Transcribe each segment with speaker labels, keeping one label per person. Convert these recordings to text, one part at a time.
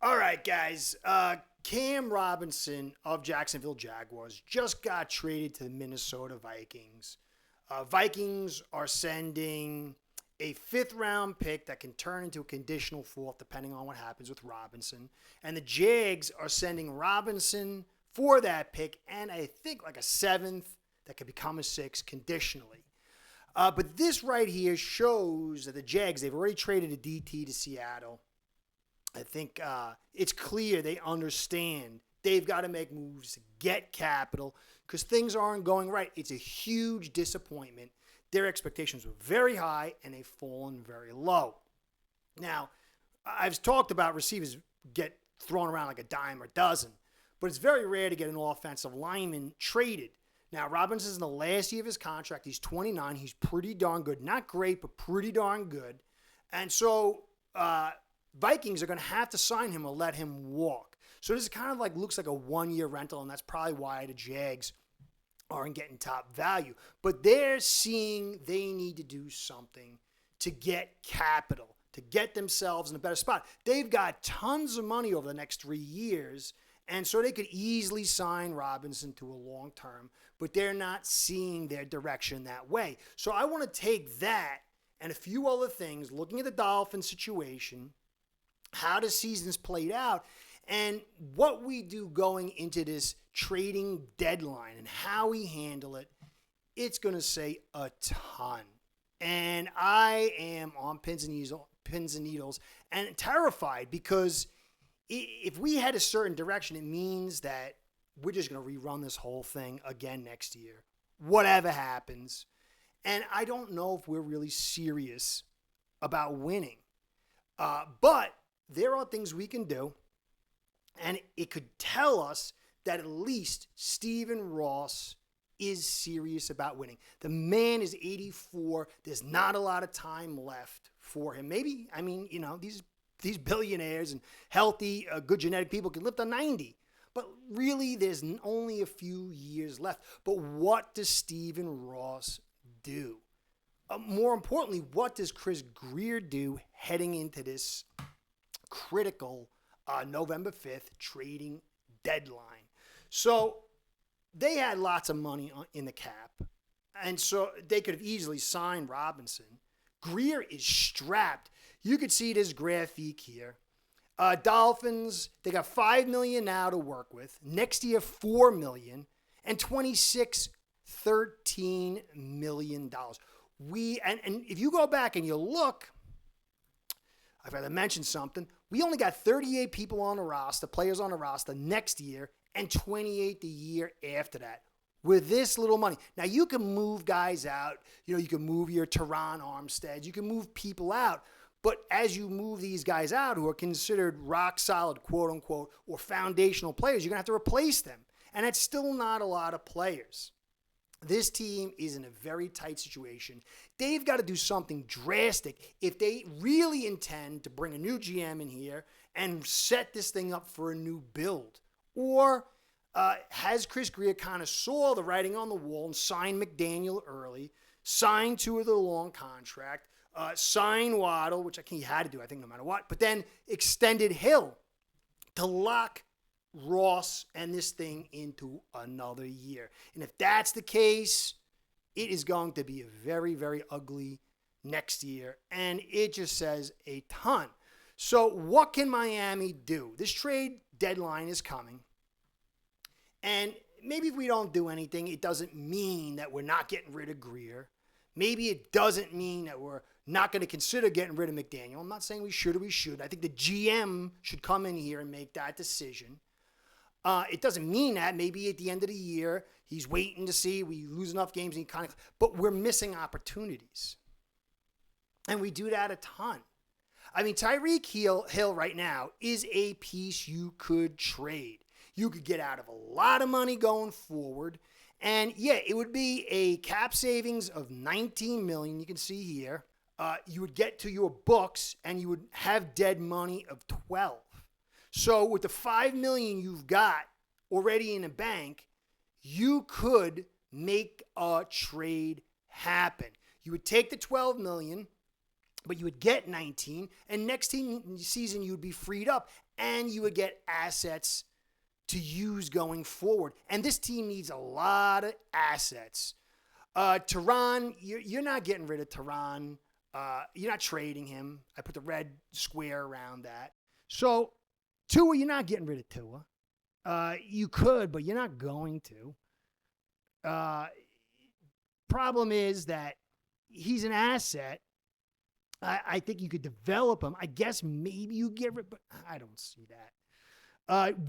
Speaker 1: All right, guys. Cam Robinson of Jacksonville Jaguars just got traded to the Minnesota Vikings. Vikings are sending a fifth-round pick that can turn into a conditional fourth depending on what happens with Robinson. And the Jags are sending Robinson for that pick and I think like a seventh that could become a sixth conditionally. But this right here shows that the Jags, they've already traded a DT to Seattle. I think it's clear they understand they've got to make moves to get capital because things aren't going right. It's a huge disappointment. Their expectations were very high, and they've fallen very low. Now, I've talked about receivers get thrown around like a dime or a dozen, but it's very rare to get an offensive lineman traded. Now, Robinson's in the last year of his contract. He's 29. He's pretty darn good. Not great, but pretty darn good. And so Vikings are going to have to sign him or let him walk. So this kind of like looks like a one-year rental, and that's probably why the Jags aren't getting top value. But they're seeing they need to do something to get capital, to get themselves in a better spot. They've got tons of money over the next 3 years, and so they could easily sign Robinson to a long term, but they're not seeing their direction that way. So I want to take that and a few other things, looking at the Dolphins situation, how the season's played out, and what we do going into this trading deadline and how we handle it. It's going to say a ton. And I am on pins and needles and terrified because if we had a certain direction, it means that we're just going to rerun this whole thing again next year, whatever happens. And I don't know if we're really serious about winning. But there are things we can do, and it could tell us that at least Stephen Ross is serious about winning. The man is 84. There's not a lot of time left for him. Maybe, these billionaires and healthy, good genetic people can live to 90. But really, there's only a few years left. But what does Stephen Ross do? More importantly, what does Chris Grier do heading into this critical November 5th trading deadline? So they had lots of money in the cap, and so they could have easily signed Robinson. Grier is strapped. You could see this graphic here. Dolphins, they got $5 million now to work with. Next year, $4 million, and 26, $13 million. And if you go back and you look, I've got to mention something. We only got 38 people on the roster, players on the roster next year, and 28 the year after that with this little money. Now, you can move guys out. You can move your Teron Armsteads. You can move people out. But as you move these guys out who are considered rock solid, quote unquote, or foundational players, you're going to have to replace them. And it's still not a lot of players. This team is in a very tight situation. They've got to do something drastic if they really intend to bring a new GM in here and set this thing up for a new build. Or has Chris Grier kind of saw the writing on the wall and signed McDaniel early, signed Tua the long contract, signed Waddle, which he had to do, I think, no matter what, but then extended Hill to lock Ross and this thing into another year. And if that's the case, it is going to be a very, very ugly next year. And it just says a ton. So what can Miami do? This trade deadline is coming. And maybe if we don't do anything, it doesn't mean that we're not getting rid of Grier. Maybe it doesn't mean that we're not going to consider getting rid of McDaniel. I'm not saying we should or we should. I think the GM should come in here and make that decision. It doesn't mean that maybe at the end of the year, he's waiting to see we lose enough games and but we're missing opportunities. And we do that a ton. Tyreek Hill right now is a piece you could trade. You could get out of a lot of money going forward. And yeah, it would be a cap savings of $19 million. You can see here. You would get to your books and you would have dead money of $12. So with the $5 million you've got already in the bank, you could make a trade happen. You would take the $12 million, but you would get 19, and next season you would be freed up, and you would get assets to use going forward. And this team needs a lot of assets. Tehran, you're not getting rid of Tehran. You're not trading him. I put the red square around that. So Tua, you're not getting rid of Tua. You could, but you're not going to. Problem is that he's an asset. I think you could develop him. I guess maybe you get rid, but I don't see that.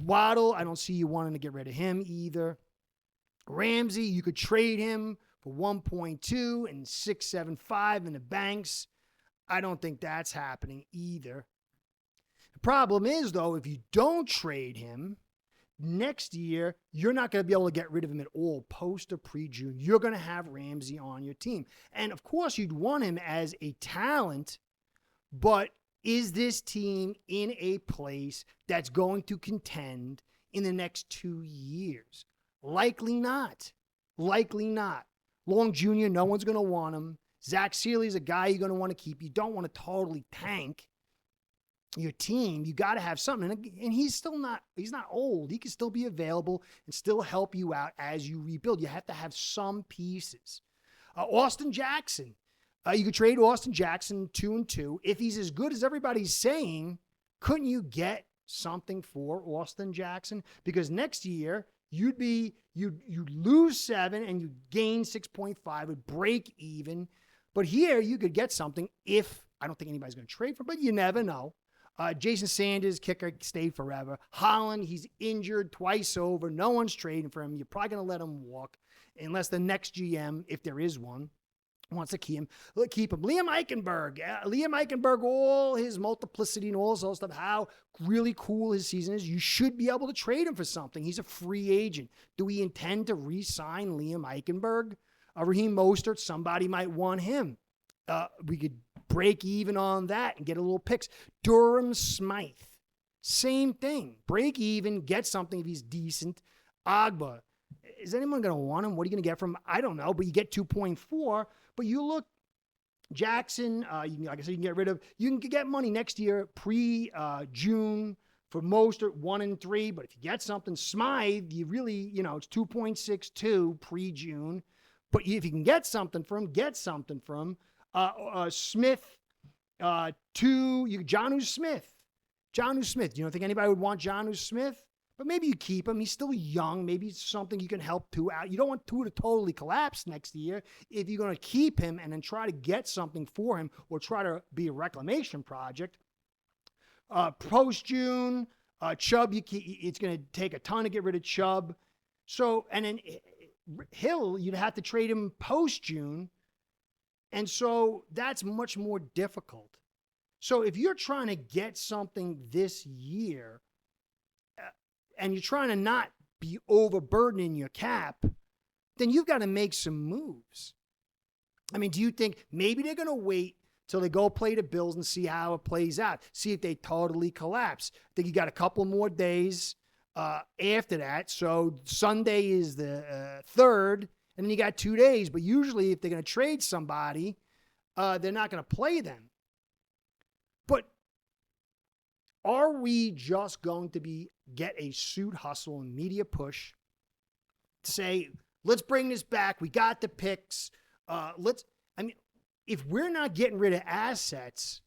Speaker 1: Waddle, I don't see you wanting to get rid of him either. Ramsey, you could trade him for 1.2 and 6.75 in the banks. I don't think that's happening either. The problem is, though, if you don't trade him, next year, you're not going to be able to get rid of him at all post or pre-June. You're going to have Ramsey on your team. And, of course, you'd want him as a talent, but is this team in a place that's going to contend in the next 2 years? Likely not. Likely not. Long Jr., no one's going to want him. Zach Sealy's a guy you're going to want to keep. You don't want to totally tank your team. You got to have something. And he's not old. He can still be available and still help you out as you rebuild. You have to have some pieces. Austin Jackson. You could trade Austin Jackson 2-2. If he's as good as everybody's saying, couldn't you get something for Austin Jackson? Because next year, you'd lose 7 and you gain 6.5, would break even. But here you could get something if, I don't think anybody's going to trade for, but you never know. Jason Sanders, kicker, stayed forever. Holland, he's injured twice over. No one's trading for him. You're probably going to let him walk unless the next GM, if there is one, wants to keep him. Liam Eichenberg, all his multiplicity and all this other stuff, how really cool his season is. You should be able to trade him for something. He's a free agent. Do we intend to re-sign Liam Eichenberg? Raheem Mostert, somebody might want him. We could break even on that and get a little picks. Durham Smythe, same thing. Break even, get something if he's decent. Agba, is anyone going to want him? What are you going to get from him? I don't know, but you get 2.4. But you look, Jackson, like I said, you can get rid of. You can get money next year, pre-June, for Mostert, 1 and 3. But if you get something, Smythe, you really, it's 2.62 pre-June. But if you can get something from, get something from. Smith, Jonnu Smith. Jonnu Smith. You don't think anybody would want Jonnu Smith? But maybe you keep him. He's still young. Maybe it's something you can help Tua out. You don't want Tua to totally collapse next year. If you're going to keep him and then try to get something for him or try to be a reclamation project. Post-June, Chubb, it's going to take a ton to get rid of Chubb. So, and then Hill, you'd have to trade him post-June. And so that's much more difficult. So if you're trying to get something this year and you're trying to not be overburdening your cap, then you've got to make some moves. I mean, do you think maybe they're going to wait till they go play the Bills and see how it plays out, see if they totally collapse? I think you got a couple more days after that. So Sunday is the 3rd. And then you got 2 days. But usually if they're going to trade somebody, they're not going to play them. But are we just going to get a suit hustle and media push to say, let's bring this back. We got the picks. If we're not getting rid of assets,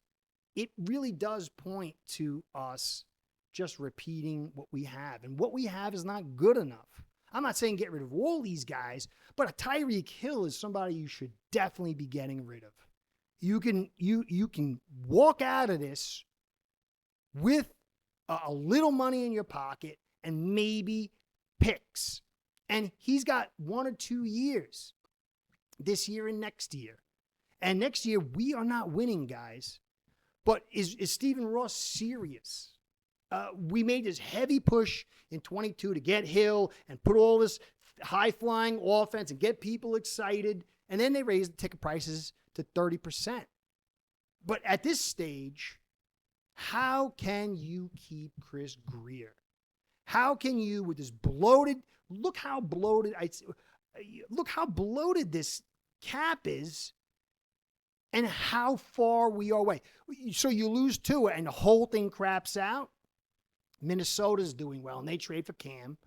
Speaker 1: it really does point to us just repeating what we have. And what we have is not good enough. I'm not saying get rid of all these guys, but a Tyreek Hill is somebody you should definitely be getting rid of. You can walk out of this with a little money in your pocket and maybe picks. And he's got 1 or 2 years, this year and next year. And next year, we are not winning, guys. But is Stephen Ross serious? We made this heavy push in 22 to get Hill and put all this high-flying offense and get people excited. And then they raised the ticket prices to 30%. But at this stage, how can you keep Chris Grier? How can you, with this bloated, look how bloated this cap is. and how far we are away. So you lose Tua and the whole thing craps out. Minnesota's doing well, and they trade for Cam.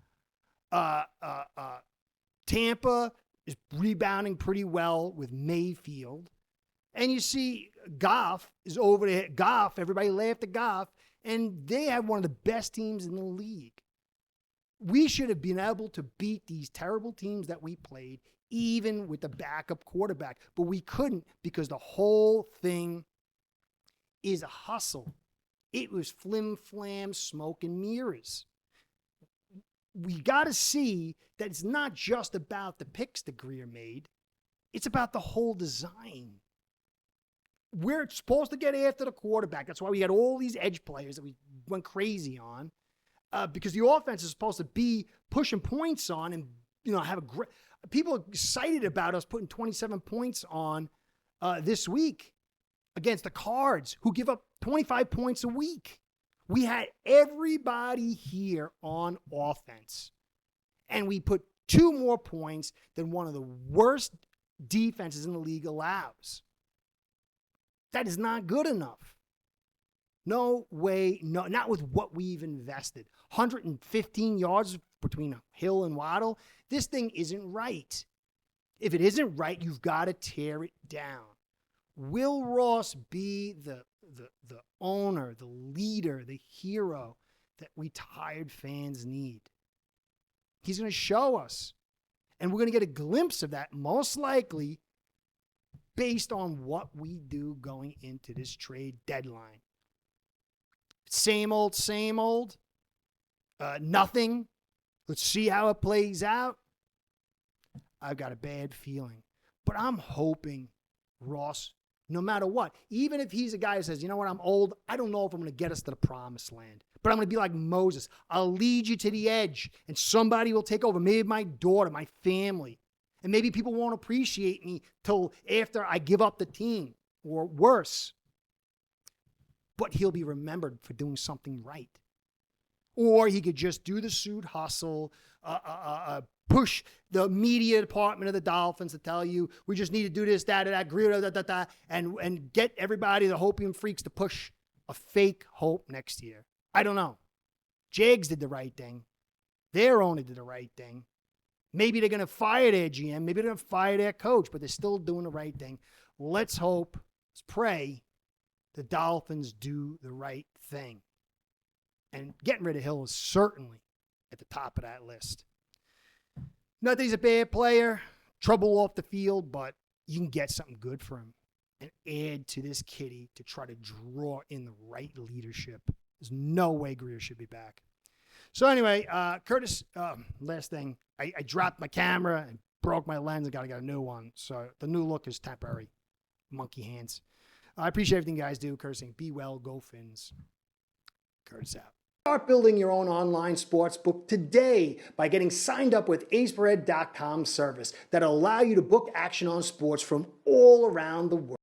Speaker 1: Tampa is rebounding pretty well with Mayfield. And you see Goff is over there. Goff, everybody laughed at Goff, and they have one of the best teams in the league. We should have been able to beat these terrible teams that we played, even with the backup quarterback. But we couldn't because the whole thing is a hustle. It was flim-flam, smoke and mirrors. We got to see that it's not just about the picks that Grier made. It's about the whole design. We're supposed to get after the quarterback. That's why we had all these edge players that we went crazy on, because the offense is supposed to be pushing points on and, have a great. People are excited about us putting 27 points on this week against the Cards, who give up 25 points a week. We had everybody here on offense, and we put 2 more points than one of the worst defenses in the league allows. That is not good enough. No way, no, not with what we've invested. 115 yards between Hill and Waddle. This thing isn't right. If it isn't right, you've got to tear it down. Will Ross be the owner, the leader, the hero that we tired fans need? He's going to show us. And we're going to get a glimpse of that, most likely, based on what we do going into this trade deadline. Same old, same old. Nothing. Let's see how it plays out. I've got a bad feeling. But I'm hoping Ross, no matter what, even if he's a guy who says, you know what, I'm old, I don't know if I'm going to get us to the promised land. But I'm going to be like Moses. I'll lead you to the edge, and somebody will take over. Maybe my daughter, my family. And maybe people won't appreciate me till after I give up the team, or worse. But he'll be remembered for doing something right. Or he could just do the suit hustle, push the media department of the Dolphins to tell you, we just need to do this, that, Grier, and get everybody, the hopium freaks, to push a fake hope next year. I don't know. Jags did the right thing. Their owner did the right thing. Maybe they're going to fire their GM. Maybe they're going to fire their coach, but they're still doing the right thing. Let's hope, let's pray the Dolphins do the right thing. And getting rid of Hill is certainly at the top of that list. Not that he's a bad player, trouble off the field, but you can get something good for him and add to this kitty to try to draw in the right leadership. There's no way Grier should be back. So anyway, Curtis, last thing, I dropped my camera and broke my lens and got to get a new one. So the new look is temporary. Monkey hands. I appreciate everything you guys do. Curtis saying, be well, go Fins. Curtis out. Start building your own online sports book today by getting signed up with aceperhead.com service that'll allow you to book action on sports from all around the world.